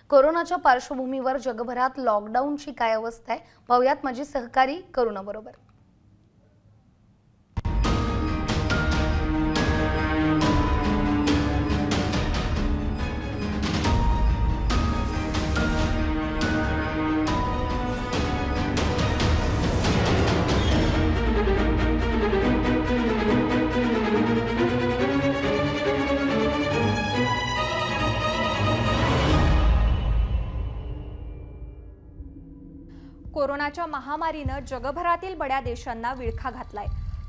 कोरोनाच्या पार्श्वभूमीवर जगभरात लॉकडाऊनची काय अवस्था आहे पाहूयात माझी सहकारी करुणा बरोबर। कोरोनाच्या महामारीने जगभरातील बड्या देशांना विळखा घातलाय।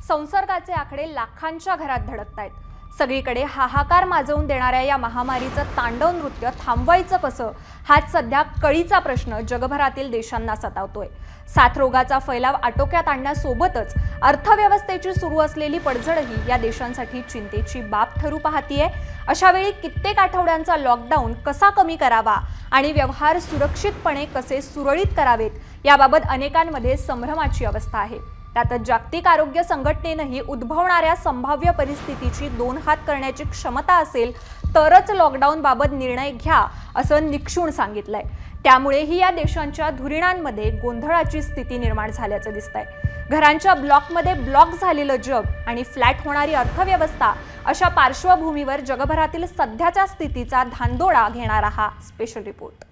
संसर्गाचे आकडे लाखांच्या घरात धडकतायत। सगळीकडे हाहाकार माजवून देणाऱ्या या महामारीचं तांडव नृत्य थांबवायचं कसं हाच सध्या कळीचा प्रश्न जगभरातील देशांना सतावतोय। साथरोगाचा फैलाव आटोक्यात आणण्यासोबतच अर्थव्यवस्थेची सुरू असलेली पडझडही या देशांसाठी चिंतेची बाब ठरू पाहतीये। अशा वेळी कित्येक आठवड्यांचा लॉकडाऊन कसा कमी करावा आणि व्यवहार सुरक्षितपणे कसे सुरळीत करावेत याबाबत अनेकांमध्ये संभ्रमाची अवस्था आहे। त्यातच जागतिक आरोग्य संघटनेनेही उद्भवणाऱ्या संभाव्य परिस्थितीची दोन हात करण्याची क्षमता असेल तरच लॉकडाऊन बाबत निर्णय घ्या असं निक्षून सांगितलंय। त्यामुळेही या देशांच्या धुरीणांमध्ये गोंधळाची स्थिती निर्माण झाल्याचं दिसतंय। घरांच्या ब्लॉकमध्ये ब्लॉक झालेलं जग आणि फ्लॅट होणारी अर्थव्यवस्था अशा पार्श्वभूमीवर जगभरातील सध्याच्या स्थितीचा धांदोडा घेणारा हा स्पेशल रिपोर्ट।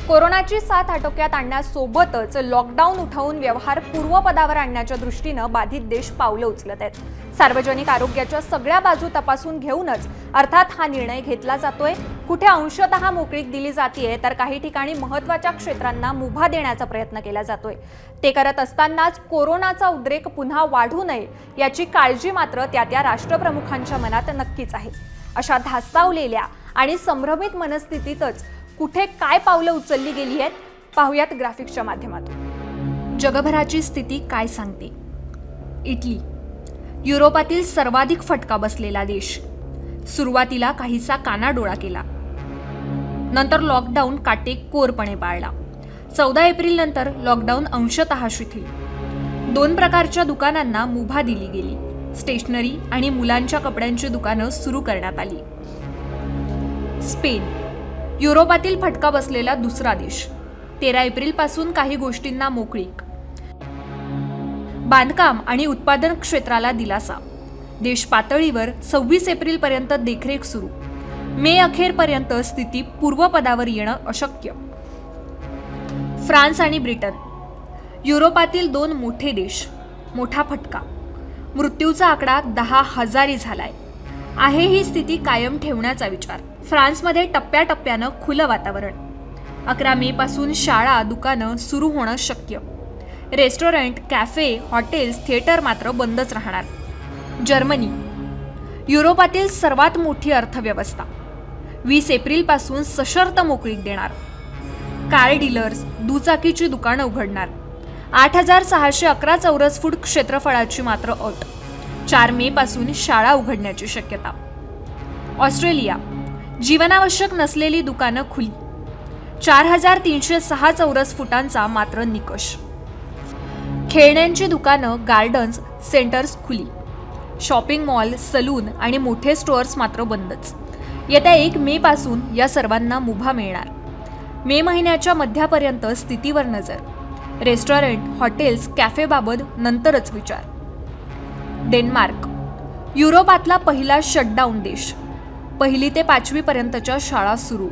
कोरोनाची साथ आटोक्यात आणण्यासोबतच लॉकडाऊन उठवून व्यवहार पूर्वपदावर आणण्याच्या दृष्टीने बाधित देश पावलं उचलत आहेत। सार्वजनिक आरोग्याच्या सगळ्या बाजू तपासून घेऊनच अर्थात हा निर्णय घेतला जातोय। कुठे अंशतः मोकळीक दिली जातेय तर काही ठिकाणी महत्त्वाच्या क्षेत्रांना मुभा देण्याचा प्रयत्न केला जातोय। ते करत असतानाच कोरोनाचा उद्रेक पुन्हा वाढू नये याची काळजी मात्र त्या राष्ट्रप्रमुखांच्या मनात नक्कीच आहे। अशा धास्तावलेल्या आणि संभ्रमित मनस्थितीतच कुठे काय पावलं उचलली गेली आहेत पाहूयात ग्राफिक्सच्या माध्यमातून। जगभराची स्थिती काय सांगते? इटली युरोपातील सर्वाधिक फटका बसलेला देश। सुरुवातीला काहीसा कानाडोळा केला, नंतर लॉकडाऊन काटेकोरपणे पाळला। 14 एप्रिल नंतर लॉकडाऊन अंशतः शिथिल। 2 प्रकारच्या दुकानांना मुभा दिली गेली। स्टेशनरी आणि मुलांच्या कपड्यांची दुकानं सुरू करण्यात आली। स्पेन युरोपातील फटका बसलेला दुसरा देश। 13 एप्रिल पासून काही गोष्टींना मोकळीक। बांधकाम आणि उत्पादन क्षेत्राला दिलासा। देश पातळीवर 26 एप्रिल पर्यंत देखरेख सुरू। मे अखेरपर्यंत स्थिती पूर्वपदावर येणं अशक्य। फ्रान्स आणि ब्रिटन युरोपातील 2 मोठे देश। मोठा फटका। मृत्यूचा आकडा 10,000 झालाय। आहे ही स्थिती कायम ठेवण्याचा विचार। फ्रान्समध्ये टप्प्याटप्प्यानं खुलं वातावरण। 11 मे पासून शाळा दुकानं सुरू होणं शक्य। रेस्टॉरंट, कॅफे, हॉटेल्स, थिएटर मात्र बंदच राहणार। जर्मनी युरोपातील सर्वात मोठी अर्थव्यवस्था। 20 एप्रिल पासून सशर्त मोकळीक देणार। कार डीलर्स, दुचाकीची दुकानं उघडणार। 8,611 चौरस फूट क्षेत्रफळाची मात्र अट। 4 मे पासून शाळा उघडण्याची शक्यता। ऑस्ट्रेलिया जीवनावश्यक नसलेली दुकानं खुली। 4,306 चौरस फुटांचा मात्र निकष। खेळण्यांची दुकानं, गार्डन्स, सेंटर्स खुली। शॉपिंग मॉल, सलून आणि मोठे स्टोअर्स मात्र बंदच। येत्या 1 मे पासून या सर्वांना मुभा मिळणार। मे महिन्याच्या मध्यापर्यंत स्थितीवर नजर। रेस्टॉरंट, हॉटेल्स, कॅफेबाबत नंतरच विचार। डेन्मार्क युरोपातला पहिला शटडाऊन देश। 1ली ते 5वी पर्यंतच्या शाळा सुरू।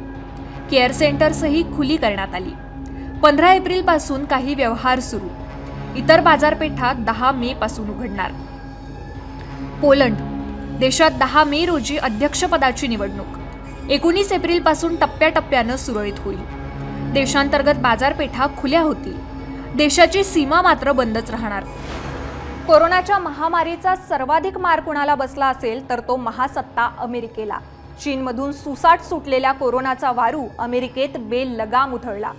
केअर सेंटर्सही खुली करण्यात आली। 15 एप्रिल पासून काही व्यवहार सुरू। इतर बाजारपेठा 10 मे पासून उघडणार। पोलंड देशात 10 मे रोजी अध्यक्षपदाची निवडणूक। 19 एप्रिल पासून टप्प्याटप्प्यानं सुरळीत होईल। देशांतर्गत बाजारपेठा खुल्या होतील। देशाची सीमा मात्र बंदच राहणार। कोरोनाच्या महामारीचा सर्वाधिक मार कुणाला बसला असेल तर तो महासत्ता अमेरिकेला। चीनमधून सुसाट सुटलेल्या कोरोनाचा वारू अमेरिकेत बेलगाम उधळला।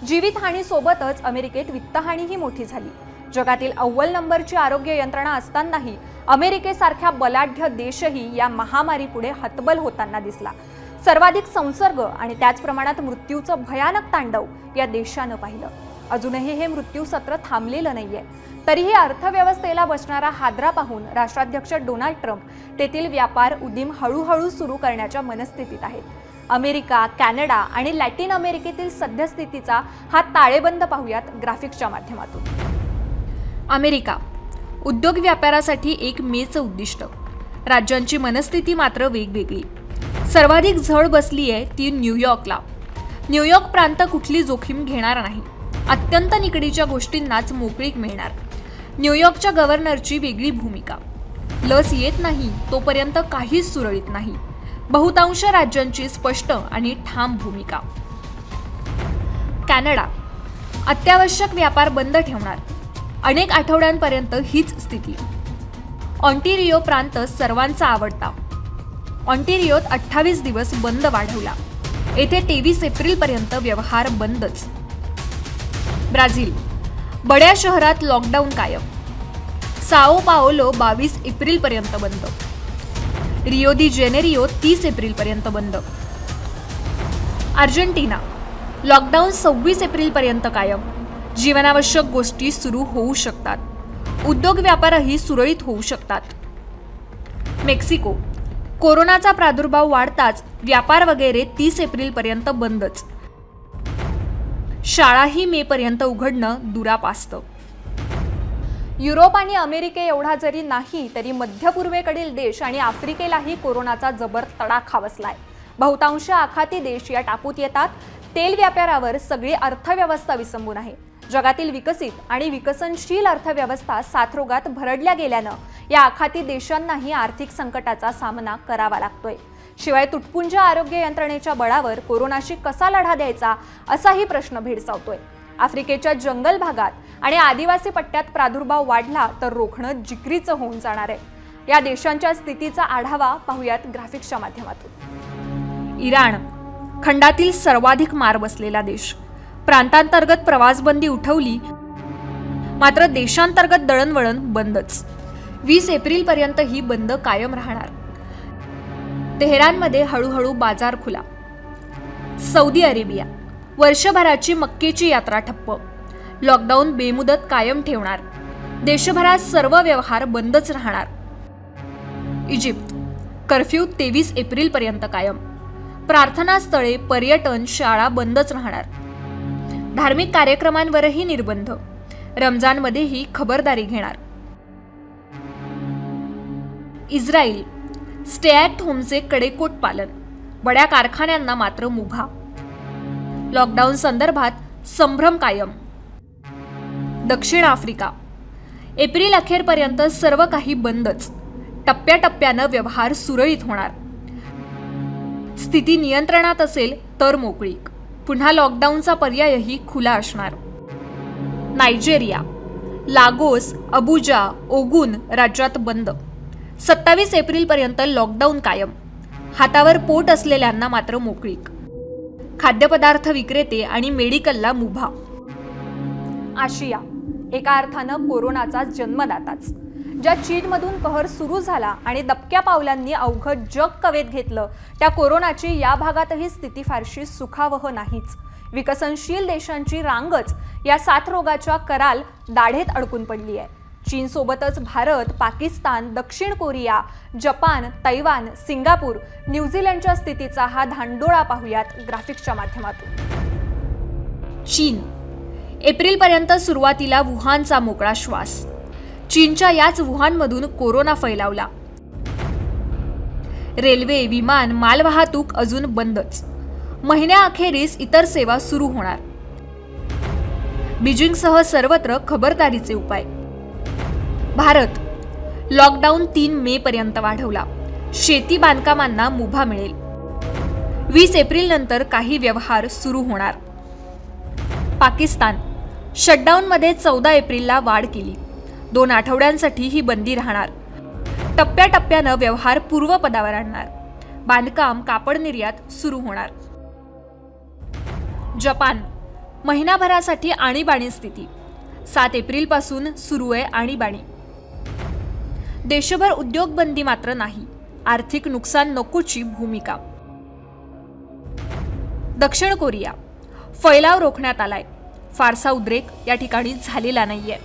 जीवितहानीसोबतच अमेरिकेत वित्तहानीही मोठी झाली। जगातील अव्वल नंबरची आरोग्य यंत्रणा असतानाही अमेरिकेसारख्या बलाढ्य देशही या महामारीपुढे हतबल होताना दिसला। सर्वाधिक संसर्ग आणि त्याच प्रमाणात मृत्यूचं भयानक तांडव या देशानं पाहिलं। अजूनही हे मृत्यू सत्र थांबलेलं नाहीये। तरीही अर्थव्यवस्थेला बसणारा हादरा पाहून राष्ट्राध्यक्ष डोनाल्ड ट्रम्प तेथील व्यापार उदीम हळूहळू सुरू करण्याच्या मनस्थितीत आहेत। अमेरिका, कॅनडा आणि लॅटिन अमेरिकेतील सद्यस्थितीचा हा ताळेबंद पाहूयात ग्राफिक्सच्या माध्यमातून। अमेरिका उद्योग व्यापारासाठी 1 मेचं उद्दिष्ट। राज्यांची मनस्थिती मात्र वेगवेगळी। सर्वाधिक झळ बसली आहे ती न्यूयॉर्कला। न्यूयॉर्क प्रांत कुठली जोखीम घेणार नाही, अत्यंत निकडीच्या गोष्टींनाच मोकळीक मिळणार। न्यूयॉर्कच्या गव्हर्नरची वेगळी भूमिका। लस येत नाही तोपर्यंत काहीच सुरळीत नाही। बहुतांश राज्यांची स्पष्ट आणि ठाम भूमिका। कॅनडा अत्यावश्यक व्यापार बंद ठेवणार। अनेक आठवड्यांपर्यंत हीच स्थिती। ऑन्टारियो प्रांत सर्वांचा आवडता। ऑन्टारियोत 28 दिवस बंद वाढवला। येथे 23 एप्रिलपर्यंत व्यवहार बंदच। ब्राझील बड्या शहरात लॉकडाऊन कायम। साओ पाओलो 22 एप्रिलपर्यंत बंद। रियो दी जेनेरियो 30 एप्रिलपर्यंत बंद। अर्जेंटिना लॉकडाऊन 26 एप्रिलपर्यंत कायम। जीवनावश्यक गोष्टी सुरू होऊ शकतात। उद्योग व्यापारही सुरळीत होऊ शकतात। मेक्सिको कोरोनाचा प्रादुर्भाव वाढताच व्यापार वगैरे 30 एप्रिलपर्यंत बंदच। शाळाही मेपर्यंत उघडणं दुरापास्त। युरोप आणि अमेरिके एवढा जरी नाही तरी मध्य पूर्वेकडील देश आणि आफ्रिकेलाही कोरोनाचा जबर तडाखा बसलाय। बहुतांश आखाती देश या टापूत येतात। तेल व्यापारावर सगळी अर्थव्यवस्था विसंबून आहे। जगातील विकसित आणि विकसनशील अर्थव्यवस्था साथरोगात भरडल्या गेल्यानं या आखाती देशांनाही आर्थिक संकटाचा सामना करावा लागतोय। शिवाय तुटपुंज आरोग्य यंत्रणेच्या बळावर कोरोनाशी कसा लढा द्यायचा असाही प्रश्न भेडसावतोय। आफ्रिकेच्या जंगल भागात आणि आदिवासी पट्ट्यात प्रादुर्भाव वाढला तर रोखणं जिकरीचं होऊन जाणार आहे। या देशांच्या स्थितीचा आढावा पाहूयात ग्राफिक्सच्या माध्यमातून। इराण खंडातील सर्वाधिक मार बसलेला देश। प्रांतांतर्गत प्रवासबंदी उठवली मात्र देशांतर्गत दळणवळण बंदच। 20 एप्रिलपर्यंत ही बंद कायम राहणार। तेहरानमध्ये हळूहळू बाजार खुला। सौदी अरेबिया वर्षभराची मक्केची यात्रा ठप्प। लॉकडाऊन बेमुदत कायम ठेवणार। देशभरात सर्व व्यवहार बंदच राहणार। इजिप्त कर्फ्यू 23 एप्रिलपर्यंत कायम। प्रार्थनास्थळे, पर्यटन, शाळा बंदच राहणार। धार्मिक कार्यक्रमांवरही निर्बंध। रमजानमध्येही खबरदारी घेणार। इस्रायल स्टे ॲट होमचे कडेकोट पालन। बड्या कारखान्यांना मात्र मुभा। लॉकडाऊन संदर्भात संभ्रम कायम। दक्षिण आफ्रिका एप्रिल अखेरपर्यंत सर्व काही बंदच। टप्प्याटप्प्यानं व्यवहार सुरळीत होणार। स्थिती नियंत्रणात असेल तर मोकळीक। पुन्हा लॉकडाऊनचा पर्यायही खुला असणार। नायजेरिया लागोस, अबुजा, ओगुन राज्यात बंद। 27 एप्रिलपर्यंत लॉकडाऊन कायम। हातावर पोट असलेल्यांना मात्र मोकळीक। खाद्यपदार्थ विक्रेते आणि मेडिकलला मुभा। आशिया एका अर्थानं कोरोनाचा जन्मदाताच। ज्या चीनमधून कहर सुरू झाला आणि दबक्या पावलांनी अवघड जग कवेत घेतलं त्या कोरोनाची या भागातही स्थिती फारशी सुखावह नाहीच। विकसनशील देशांची रांगच या साथरोगाच्या कराल दाढेत अडकून पडली आहे। चीनसोबतच भारत, पाकिस्तान, दक्षिण कोरिया, जपान, तैवान, सिंगापूर, न्यूझीलंडच्या स्थितीचा हा धांडोळा पाहूयात ग्राफिक्सच्या माध्यमातून। चीन एप्रिलपर्यंत सुरुवातीला वुहानचा मोकळा श्वास। चीनच्या याच वुहानमधून कोरोना फैलावला। रेल्वे, विमान, मालवाहतूक अजून बंदच। महिन्याअखेरीस इतर सेवा सुरू होणार। बीजिंगसह सर्वत्र खबरदारीचे उपाय। भारत लॉकडाऊन 3 मे पर्यंत वाढवला। शेती बांधकामांना मुभा मिळेल। 20 एप्रिल नंतर काही व्यवहार सुरू होणार। पाकिस्तान शटडाऊनमध्ये 14 एप्रिलला वाढ केली। 2 आठवड्यांसाठी ही बंदी राहणार। टप्प्याटप्प्यानं व्यवहार पूर्वपदावर आणणार। बांधकाम, कापड निर्यात सुरू होणार। जपान महिनाभरासाठी आणीबाणी स्थिती. 7 एप्रिलपासून सुरू आहे आणीबाणी. देशभर उद्योग बंदी मात्र नाही. आर्थिक नुकसान नकोची भूमिका. दक्षिण कोरिया. फैलाव रोखण्यात आलाय. फारसा उद्रेक या ठिकाणी झालेला नाहीये.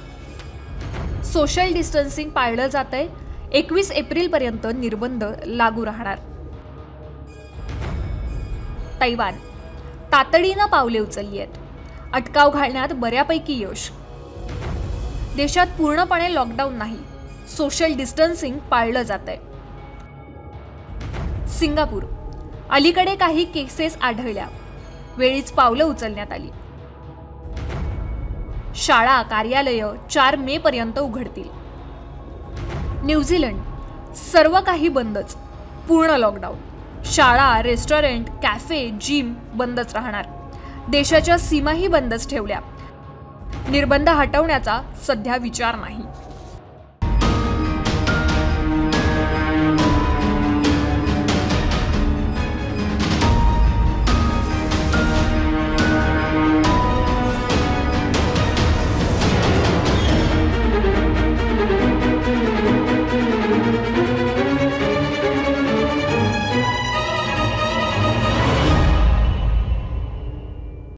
सोशल डिस्टन्सिंग पाळलं जातंय. 21 एप्रिलपर्यंत निर्बंध लागू राहणार. तैवान. तातडीनं पावले उचलली आहेत. अटकाव घालण्यात बऱ्यापैकी यश. देशात पूर्णपणे लॉकडाऊन नाही. सोशल डिस्टन्सिंग पाळलं जातंय. सिंगापूर. अलीकडे काही केसेस आढळल्या. वेळीच पावलं उचलण्यात आली. शाळा कार्यालयं 4 मे पर्यंत उघडतील. न्यूझीलंड. सर्व काही बंदच. पूर्ण लॉकडाऊन. शाळा, रेस्टॉरंट, कॅफे, जिम बंदच राहणार. देशाच्या सीमाही बंदच ठेवल्या. निर्बंध हटवण्याचा सध्या विचार नाही.